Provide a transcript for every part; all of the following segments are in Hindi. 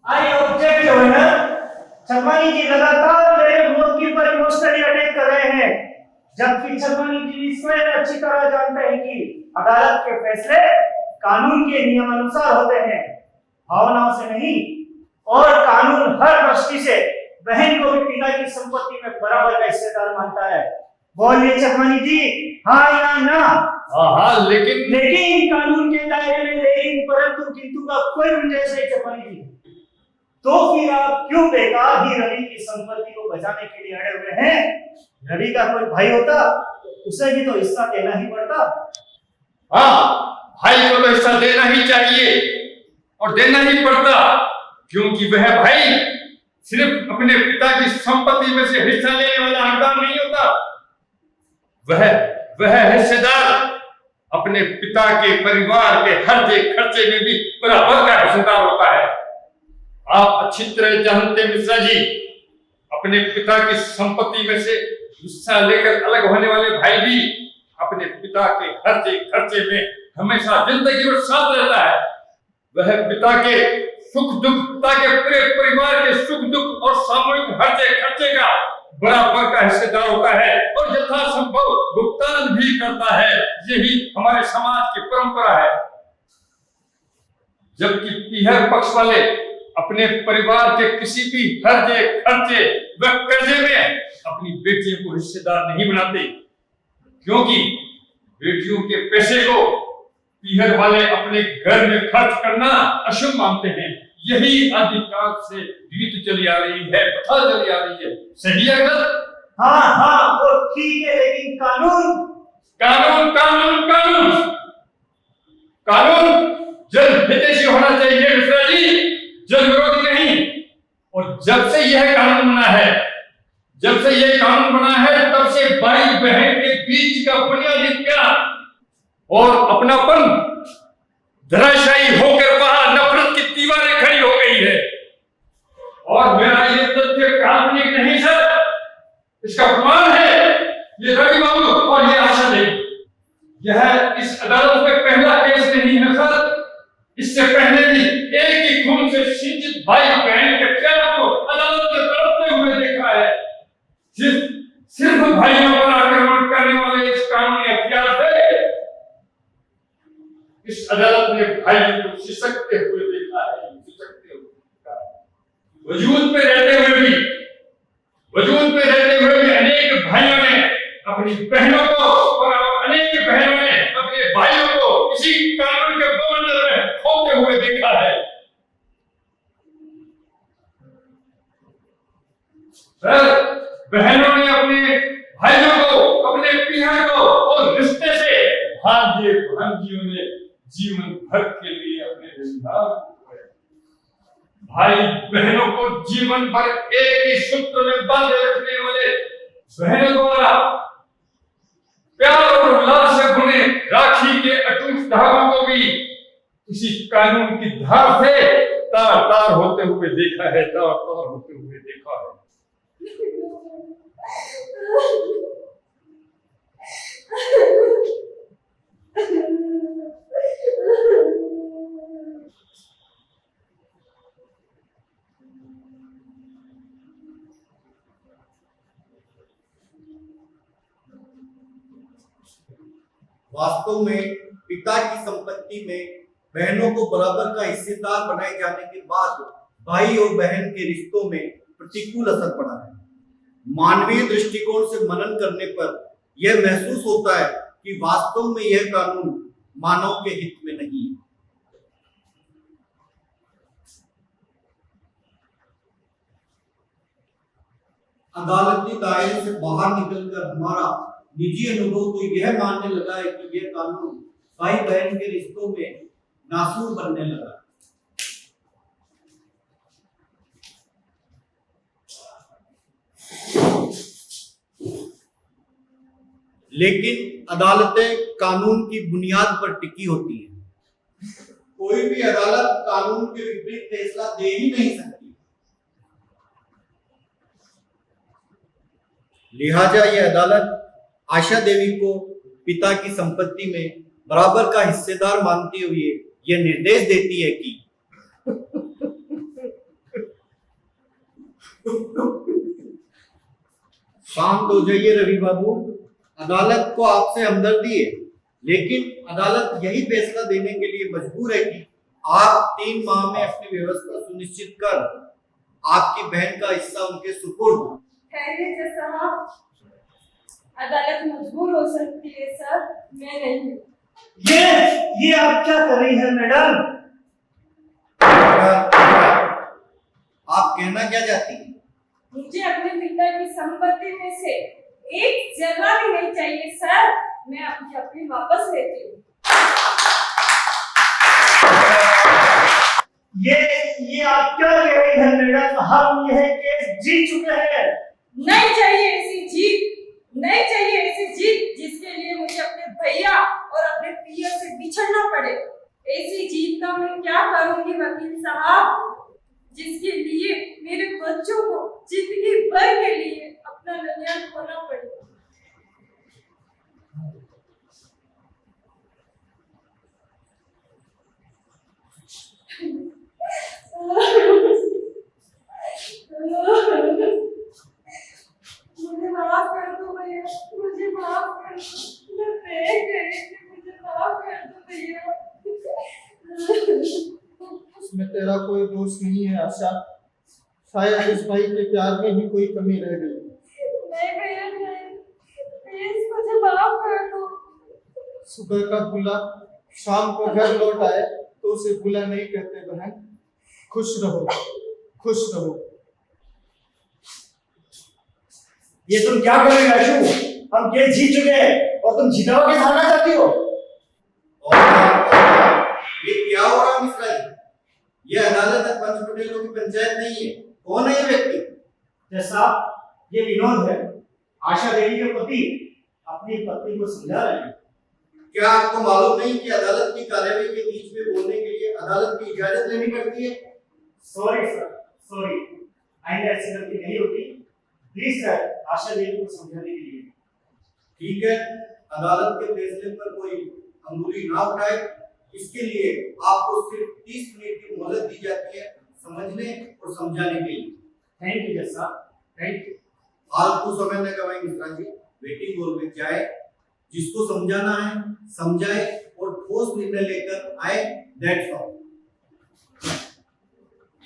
आई ऑब्जेक्ट जो है ना, छलमानी जी लगातार मेरे विरोध की पर इमोशनली अटैक कर रहे हैं, जबकि छलमानी जी स्वयं अच्छी तरह जानते हैं कि अदालत के फैसले कानून के नियमानुसार होते हैं, भावनाओं से नहीं। और कानून हर दृष्टि से बहन को भी पिता की संपत्ति में बराबर का हिस्सेदार मानता है। बोलिए छलमानी जी, हाँ या ना? हाँ, लेकिन कानून के दायरे में लेकिन परंतु किंतु का कोई गुंजाइश नहीं छलमानी जी। तो फिर आप क्यों बेकार ही रवि की संपत्ति को बचाने के लिए अड़े हुए हैं? रवि का कोई भाई होता उसे भी तो हिस्सा देना ही पड़ता। हाँ, भाई को तो हिस्सा देना ही चाहिए और देना ही पड़ता, क्योंकि वह भाई सिर्फ अपने पिता की संपत्ति में से हिस्सा लेने वाला हकदार नहीं होता, वह हिस्सेदार अपने पिता के परिवार के हर एक खर्चे में भी बराबर का हिस्सेदार होता है। आप अच्छी तरह जानते हैं मिश्रा जी, अपने पिता की संपत्ति में से हिस्सा लेकर अलग होने वाले भाई भी अपने पिता के हर एक खर्चे में हमेशा जिंदगी भर साथ रहता है। वह पिता के सुख दुख, पिता के पूरे परिवार के सुख दुख और सामूहिक हर एक खर्चे का बराबर का हिस्सेदार होता है और यथासंभव भुगतान भी करता है। यही हमारे समाज की परंपरा है। जबकि पीहर पक्ष वाले अपने परिवार के किसी भी हर एक खर्चे व कर्जे में अपनी बेटियों को हिस्सेदार नहीं बनाते, क्योंकि बेटियों के पैसे को पीहर वाले अपने घर में खर्च करना अशुभ मानते हैं। यही आदिकाल से रीत चली आ रही है, प्रथा चली आ रही है। सही है गलत? हाँ, वो ठीक है, लेकिन कानून कानून कानून कानून कानून जन हितैषी होना चाहिए मिश्रा जी, जन विरोधी नहीं। और जब से यह कानून बना है तब से भाई बहन के बीच का बुनियादी प्यार और अपनापन धराशायी होकर वहां नफरत की दीवारें खड़ी हो गई है। और मेरा ये तथ्य काल्पनिक नहीं सर, इसका प्रमाण है ये रवि बाबू और ये आशा देवी। यह इस अदालत में पहला केस नहीं है सर, इससे पहले भी एक ही खून से सिंचित भाई बहन के प्यार को अदालत में तड़पते हुए देखा है। सिर्फ भाइयों पर आक्रमण करने वाले इस कानूनी हथियार से इस अदालत ने भाइयों को सिसकते हुए देखा है, वजूद में रहते हुए भी अनेक भाइयों ने अपनी बहनों को और अनेक बहनों ने अपने भाइयों को इसी कानून के बवंडर में खोते हुए देखा है। सर, बहनों ने अपने भाइयों को, अपने पीहर को और रिश्ते से भांजियों ने जीवन भर के लिए अपने रिश्तेदार भाई बहनों को जीवन भर एक ही सूत्र में बांधे रखने वाले बहनों द्वारा प्यार और उल्लास से बुने राखी के अटूट धागों को भी किसी कानून की धार से तार होते हुए देखा है। वास्तव में पिता की संपत्ति में बहनों को बराबर का हिस्सेदार बनाए जाने के बाद भाई और बहन के रिश्तों में प्रतिकूल असर पड़ा है। मानवीय दृष्टिकोण से मनन करने पर यह महसूस होता है कि वास्तव में यह कानून मानव के हित में नहीं है। अदालती दायरे से बाहर निकलकर हमारा निजी अनुभव तो यह मानने लगा है कि यह कानून भाई बहन के रिश्तों में नासूर बनने लगा। लेकिन अदालतें कानून की बुनियाद पर टिकी होती हैं। कोई भी अदालत कानून के विपरीत फैसला दे ही नहीं सकती। लिहाजा यह अदालत आशा देवी को पिता की संपत्ति में बराबर का हिस्सेदार मानते हुए यह निर्देश देती है कि शांत हो जाइए रवि बाबू। अदालत को आपसे हमदर्दी है, लेकिन अदालत यही फैसला देने के लिए मजबूर है कि आप 3 माह में अपनी व्यवस्था सुनिश्चित कर आपकी बहन का हिस्सा उनके सुपुर्द। ठहरिए साहब, अदालत मजबूर हो सकती है सर, मैं नहीं। ये आप क्या कर रही है मैडम? आप कहना क्या चाहती हैं? मुझे अपने पिता की संपत्ति में से एक जगह भी नहीं चाहिए सर। मैं अपनी अपील वापस लेती हूँ। ये आप क्या कह रही है मैडम? हम यह केस जीत चुके हैं। नहीं चाहिए ऐसी जीत, नहीं चाहिए ऐसी जीत जिसके लिए मुझे अपने भैया और अपने पिया से बिछड़ना पड़े। ऐसी जीत का मैं क्या करूंगी वकील साहब, जिसके लिए मेरे बच्चों को जिंदगी भर के लिए अपना ननिहाल खोना पड़े। मुझे माफ कर दो भैया, मुझे माफ कर दो। मैं देख रही थी, मुझे माफ कर दो भैया। इसमें तेरा कोई दोष नहीं है आशा, शायद इस भाई के प्यार में ही कोई कमी रह गई। नहीं भैया नहीं, प्लीज मुझे माफ कर दो। सुबह का बुला शाम को घर लौट आए तो उसे बुला नहीं कहते बहन। खुश रहो, खुश रहो। ये तुम क्या कर रही हो आशु? हम केस जीत चुके हैं और तुम जीता हुआ केस हारना चाहती हो? ये क्या हो रहा है मिश्रा जी? ये अदालत है, पंच पटेलों की पंचायत नहीं है। कौन है ये व्यक्ति? जैसा ये विनोद है, आशा देवी के पति अपनी पत्नी को समझा रहे हैं। क्या आपको मालूम नहीं कि अदालत की कार्यवाही के बीच में बोलने के लिए अदालत की इजाजत लेनी पड़ती है? सॉरी सर, सॉरी, आइंदा ऐसी गलती नहीं होती। प्लीज सर, आशा देवी को समझाने के लिए। ठीक है, अदालत के फैसले पर कोई अंगुली ना उठाए, इसके लिए आपको सिर्फ 30 मिनट की मोहलत दी जाती है समझने और समझाने के लिए। थैंक यू जैसा, थैंक यू। फालतू समय न गवाएं मिश्रा जी, वेटिंग हॉल में जाए, जिसको समझाना है समझाए और ठोस निर्णय लेकर आए। That's all.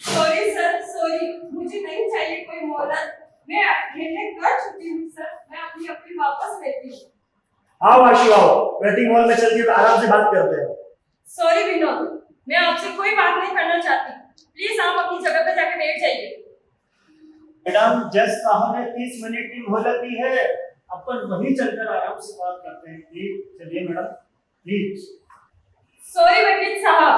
Sorry sir, sorry, मुझे नहीं चाहिए कोई मोहलत। मैं निर्णय कर चुकी हूँ सर, मैं अपनी अपील वापस लेती हूँ। आओ आशु, आओ, वेटिंग हॉल में चल के आराम से बात करते हैं। सॉरी विनोद, मैं आपसे कोई बात नहीं करना चाहती। प्लीज आप अपनी जगह पे जाके बैठ जाइए। मैडम, जज साहब ने 30 मिनट की मोहलत दी है, अपन वहीं चलकर आराम से बात करते हैं। प्लीज चलिए मैडम, प्लीज। सॉरी वकील साहब,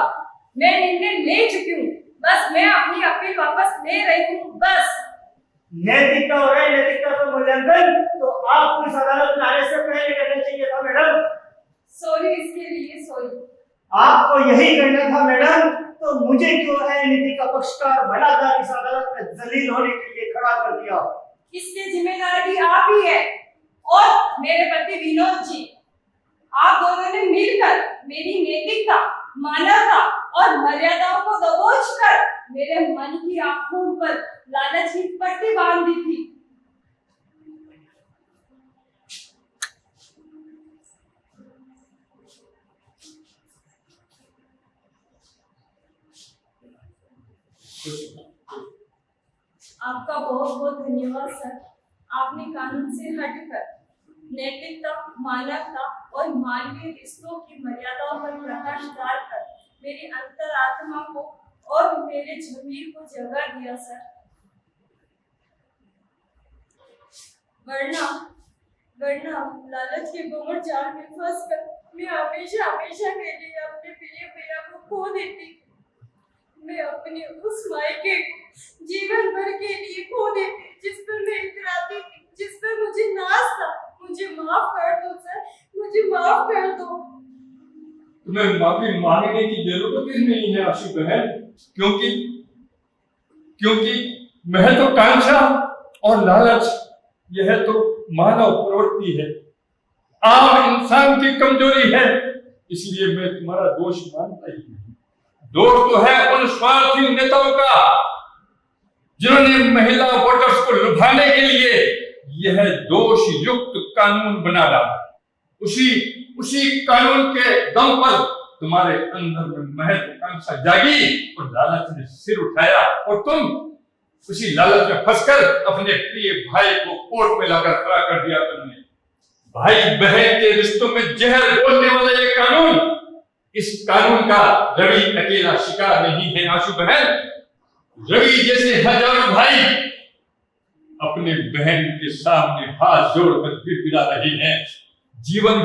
मैं निर्णय ले चुकी हूँ, बस मैं अपनी अपील वापस ले रही हूँ, बस। नैतिकता हो रहा है, नैतिकता का मूल्यांकन तो आपको इस अदालत में आने से पहले करना चाहिए था मैडम। सॉरी इसके लिए, सॉरी। आपको यही करना था मैडम, तो मुझे क्यों है नीति का पक्षकार बनाकर इस अदालत में जलील होने के लिए खड़ा कर दिया? इसकी जिम्मेदारी आप ही है और मेरे पति विनोद जी। आप दोनों ने मिलकर मेरी नैतिकता, मानवता और मर्यादाओं को दबोचकर मेरे मन की आंखों पर लालच की पट्टी बांध दी थी। आपका बहुत बहुत धन्यवाद सर। आपने कानून से हटकर नैतिकता, मानवता और मानवीय रिश्तों की मर्यादाओं पर प्रकाश डालकर मेरी अंतरात्मा को और मेरे ज़मीर को जगा दिया सर। वरना लालच के घूंघट जाल में फंसकर मैं हमेशा हमेशा के लिए अपने प्रिय भैया को खो देती। मैं अपने उस मायके को जीवन भर के लिए खो देती जिस पर मैं इतराती थी, जिस पर मुझे नाज था। मुझे माफ कर दो सर, मुझे माफ कर दो। तुम्हें माफी मांगने की जरूरत ही नहीं है आशु बहन, क्योंकि महत्वाकांक्षा और लालच यह तो मानव प्रवृत्ति है, आम इंसान की कमजोरी है। इसलिए मैं तुम्हारा दोष मानता ही नहीं। दोष तो है उन स्वार्थी नेताओं का जिन्होंने महिला वोटर्स को लुभाने के लिए यह दोष युक्त कानून बना डाला। उसी कानून के दम पर तुम्हारे अंदर में महत्वाकांक्षा जागी और लालच ने सिर उठाया, और तुम उसी लालच में फंसकर अपने प्रिय भाई को कोर्ट में लाकर खड़ा कर दिया तुमने। भाई बहन के रिश्तों में जहर घोलने वाला ये कानून, इस कानून का रवि अकेला शिकार नहीं है आशु बहन। रवि जैसे हजारों भाई अपने बहन के सामने हाथ जोड़कर गिड़गिड़ा रहे हैं। जीवन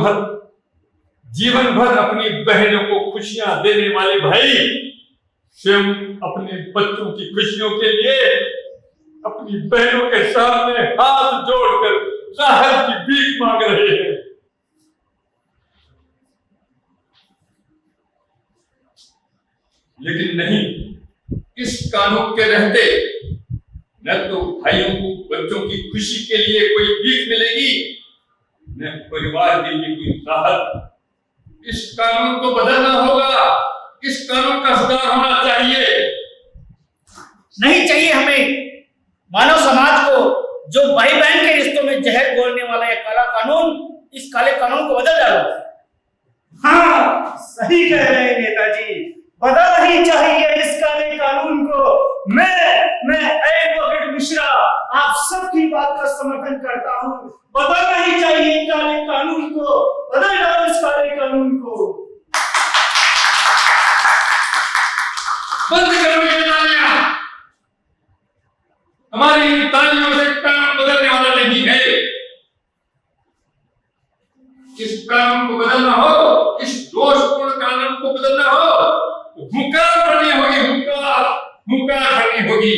भर अपनी बहनों को खुशियां देने वाले भाई स्वयं अपने बच्चों की खुशियों के लिए अपनी बहनों के सामने हाथ जोड़कर राहत की भीख मांग रहे हैं। लेकिन नहीं, इस कानून के रहते न तो भाइयों को बच्चों की खुशी के लिए कोई भीख मिलेगी, न परिवार के लिए कोई राहत। इस कानून को बदलना होगा, इस कानून का सुधार होना चाहिए। नहीं चाहिए हमें मानव समाज को जो भाई बहन के रिश्तों में जहर घोलने वाला ये काला कानून, इस काले कानून को बदल डालो। हाँ, सही कह रहे हैं नेताजी, बदलना ही चाहिए इस काले कानून को। मैं एडवोकेट मिश्रा आप सबकी बात का समर्थन करता हूँ। बदलना ही चाहिए काले कानून को, बदल डालो इस काले कानून को। बंद करो ये तालियां। हमारी तालियों से कानून बदलने वाला नहीं है। इस कानून को बदलना हो, इस दोषपूर्ण कानून को बदलना हो, हुंकार करनी होगी, हुंकार करनी होगी।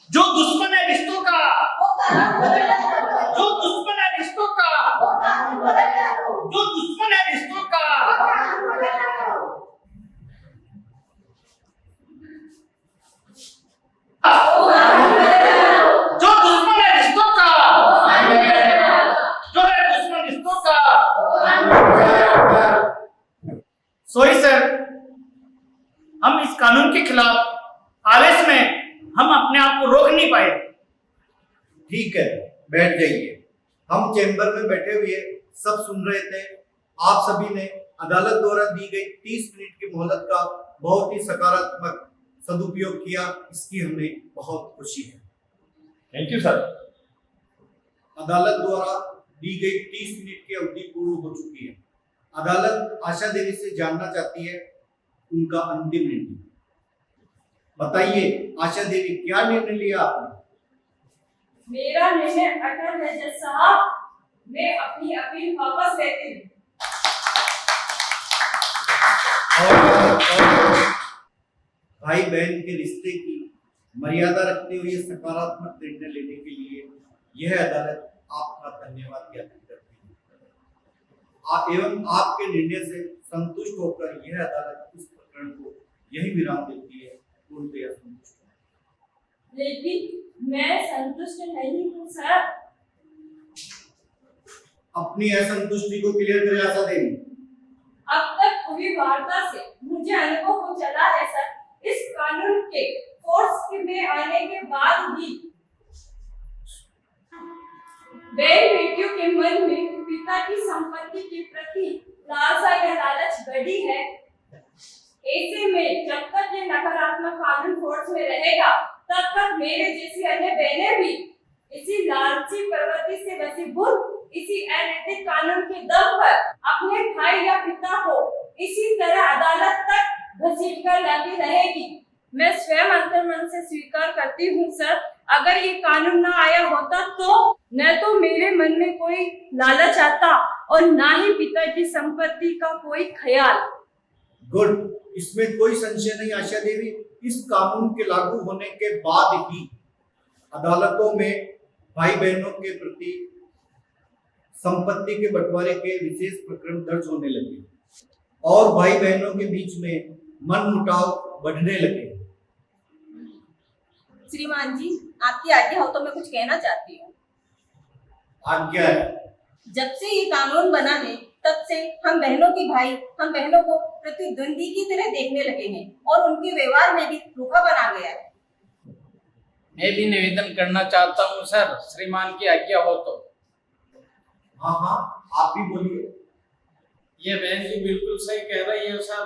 जो दुश्मन है रिश्तों का, जो दुश्मन है रिश्तों का, जो दुश्मन है रिश्तों का, जो दुश्मन है रिश्तों का, जो है दुश्मन रिश्तों का। सॉरी सर, हम इस कानून के खिलाफ आवेश में हम अपने आप को रोक नहीं पाए। ठीक है, बैठ जाइए। हम चैम्बर में बैठे हुए सब सुन रहे थे। आप सभी ने अदालत द्वारा दी गई 30 मिनट की मोहलत का बहुत ही सकारात्मक सदुपयोग किया, इसकी हमें बहुत खुशी है। Thank you sir. अदालत द्वारा दी गई 30 मिनट की अवधि पूर्ण हो चुकी है। अदालत आशा देवी से जानना चाहती है उनका अंतिम निर्णय। बताइए आशा देवी, क्या निर्णय लिया आपने? मेरा निर्णय अटल है जज साहब, मैं अपनी अपील वापस लेती हूँ। भाई बहन के रिश्ते की मर्यादा रखते हुए सकारात्मक निर्णय लेने के लिए यह अदालत आपका धन्यवाद ज्ञापित करती है। एवं आपके निर्णय से संतुष्ट होकर यह अदालत इस प्रकरण को यही विराम देती है। पूर्णतया संतुष्ट है। लेकिन मैं संतुष्ट नहीं हूँ सर। अपनी असंतुष्टि को क्लियर करें आशा देवी। अब तक हुई वार्ता से मुझे अनुभव हो चला है सर, इस कानून के फोर्स में आने के बाद भी बहन बेटियों के मन में पिता की संपत्ति के प्रति लालसा या लालच गड़ी है। ऐसे में जब तक ये नकारात्मक कानून फोर्स में रहेगा, तब तक मेरे जैसी अन्य बहनें भी इसी लालची प्रवृत्ति से वशीभूत, इसी अनैतिक कानून के दम पर अपने भाई या पिता को इसी तरह अदालत तक घसीट कर लाती रहेगी। मैं स्वयं अंतर्मन से स्वीकार करती हूँ सर, अगर ये कानून ना आया होता तो न तो मेरे मन में कोई लालच आता और ना ही पिता की संपत्ति का कोई ख्याल। गुड, इसमें कोई संशय नहीं आशा देवी। इस कानून के लागू होने के बाद ही अदालतों में भाई बहनों के प्रति संपत्ति के बंटवारे के विशेष प्रकरण दर्ज होने लगे और भाई बहनों के बीच में मनमुटाव बढ़ने लगे। श्रीमान जी, आपकी आज्ञा हो तो मैं कुछ कहना चाहती हूँ। आज्ञा है। जब से ये कानून बना है, तब से हम बहनों के भाई हम बहनों को प्रतिद्वंदी की तरह देखने लगे हैं और उनके व्यवहार में भी रूखा बना गया है। मैं भी निवेदन करना चाहता हूँ सर, श्रीमान की आज्ञा हो तो। हाँ हाँ, आप भी बोलिए। ये बहन जी बिल्कुल सही कह रही है सर।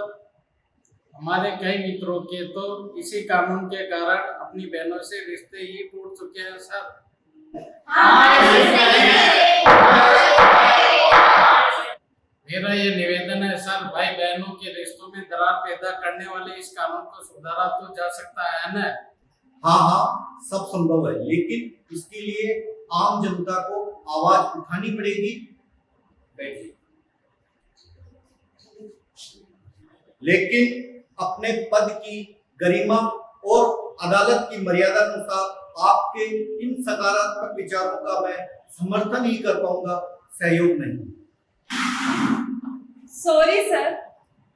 हमारे कई मित्रों के तो इसी कानून के कारण अपनी बहनों से रिश्ते ही टूट चुके हैं सर। मेरा ये निवेदन है सर, भाई बहनों के रिश्तों में दरार पैदा करने वाले इस कानून को सुधारा तो जा सकता है ना? हाँ हाँ, सब संभव है, लेकिन इसके लिए आम जनता को आवाज उठानी पड़ेगी। बैठिए। लेकिन अपने पद की गरिमा और अदालत की मर्यादा अनुसार आपके इन सकारात्मक विचारों का मैं समर्थन ही कर पाऊंगा, सहयोग नहीं। सॉरी सर,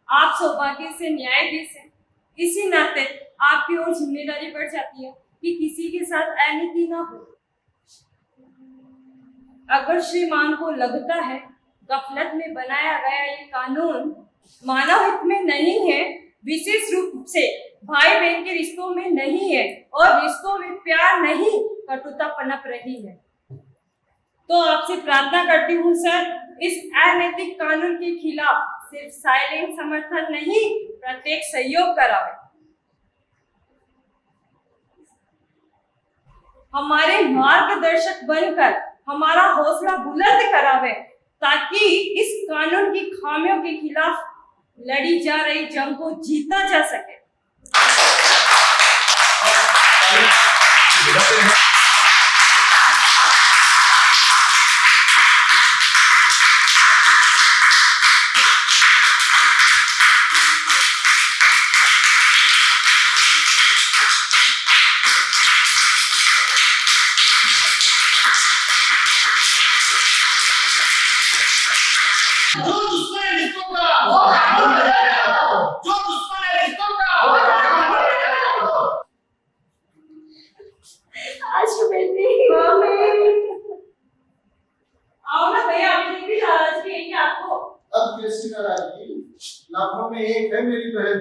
आप सौभाग्य से न्यायाधीश हैं, इसी नाते आपकी और जिम्मेदारी बढ़ जाती है कि किसी के साथ अनिति ना हो। अगर श्रीमान को लगता है गफलत में बनाया गया ये कानून मानव हित में नहीं है, विशेष रूप से भाई बहन के रिश्तों में नहीं है और रिश्तों में प्यार नहीं कटुता पनप रही है, तो आपसे प्रार्थना करती हूँ सर, इस अनैतिक कानून के खिलाफ सिर्फ साइलेंट समर्थन नहीं, प्रत्येक सहयोग करावे। हमारे मार्गदर्शक बनकर हमारा हौसला बुलंद करावे, ताकि इस कानून की खामियों के खिलाफ लड़ी जा रही जंग को जीता जा सके। आओ ना भैया, अपनी भी नाराजगी है क्या आपको? अब कैसी नाराजगी? लाखों में एक है मेरी बहन।